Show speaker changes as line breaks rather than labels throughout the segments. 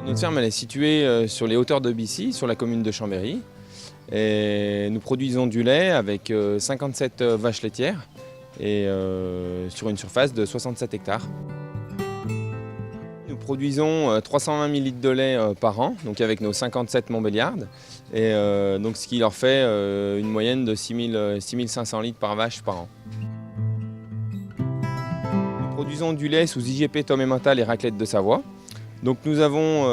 Notre ferme elle est située sur les hauteurs de Bissy, sur la commune de Chambéry. Et nous produisons du lait avec 57 vaches laitières et sur une surface de 67 hectares. Nous produisons 320 000 litres de lait par an, donc avec nos 57 Montbéliardes, et donc ce qui leur fait une moyenne de 6 500 litres par vache par an. Nous produisons du lait sous IGP Tom Emmental et raclette de Savoie. Donc nous avons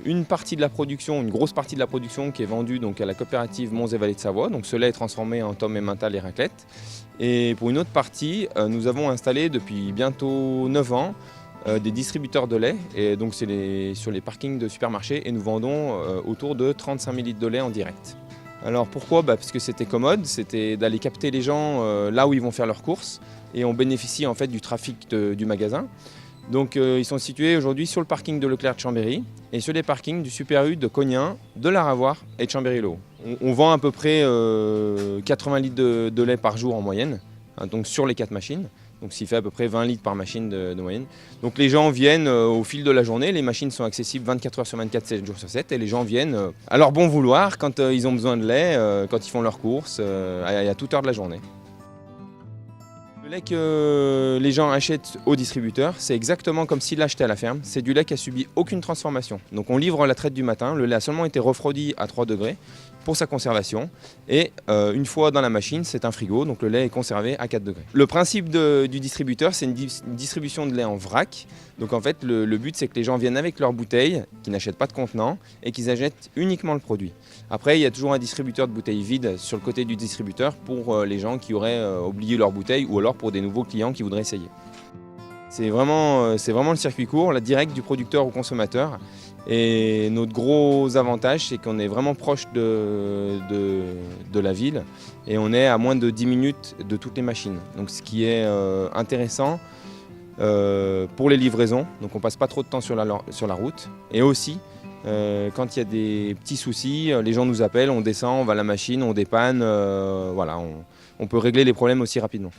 une partie de la production, une grosse partie de la production qui est vendue donc, à la coopérative Monts et Vallées de Savoie. Donc ce lait est transformé en Tom Emmental et raclette. Et pour une autre partie, nous avons installé depuis bientôt 9 ans des distributeurs de lait. Et donc c'est sur les parkings de supermarchés et nous vendons autour de 35 000 litres de lait en direct. Alors pourquoi ? Parce que c'était commode, c'était d'aller capter les gens là où ils vont faire leurs courses et on bénéficie en fait du trafic du magasin. Donc ils sont situés aujourd'hui sur le parking de Leclerc de Chambéry et sur les parkings du Super U de Cognin, de Laravoir et de Chambéry-le-Haut. On vend à peu près 80 litres de lait par jour en moyenne, hein, donc sur les 4 machines. Donc ce qui fait à peu près 20 litres par machine de moyenne. Donc les gens viennent au fil de la journée, les machines sont accessibles 24 heures sur 24, 7 jours sur 7 et les gens viennent à leur bon vouloir quand ils ont besoin de lait, quand ils font leurs courses, à toute heure de la journée. Le lait que les gens achètent au distributeur, c'est exactement comme s'ils l'achetaient à la ferme. C'est du lait qui a subi aucune transformation. Donc on livre la traite du matin, le lait a seulement été refroidi à 3 degrés pour sa conservation. Et une fois dans la machine, c'est un frigo, donc le lait est conservé à 4 degrés. Le principe du distributeur, c'est une distribution de lait en vrac. Donc en fait, le but, c'est que les gens viennent avec leurs bouteilles, qui n'achètent pas de contenant, et qu'ils achètent uniquement le produit. Après, il y a toujours un distributeur de bouteilles vides sur le côté du distributeur pour les gens qui auraient oublié leur bouteille ou alors pour des nouveaux clients qui voudraient essayer. C'est vraiment le circuit court, la direct du producteur au consommateur. Et notre gros avantage, c'est qu'on est vraiment proche de la ville et on est à moins de 10 minutes de toutes les machines. Donc ce qui est intéressant pour les livraisons, donc on passe pas trop de temps sur la route. Et aussi, quand il y a des petits soucis, les gens nous appellent, on descend, on va à la machine, on dépanne, voilà, on peut régler les problèmes aussi rapidement.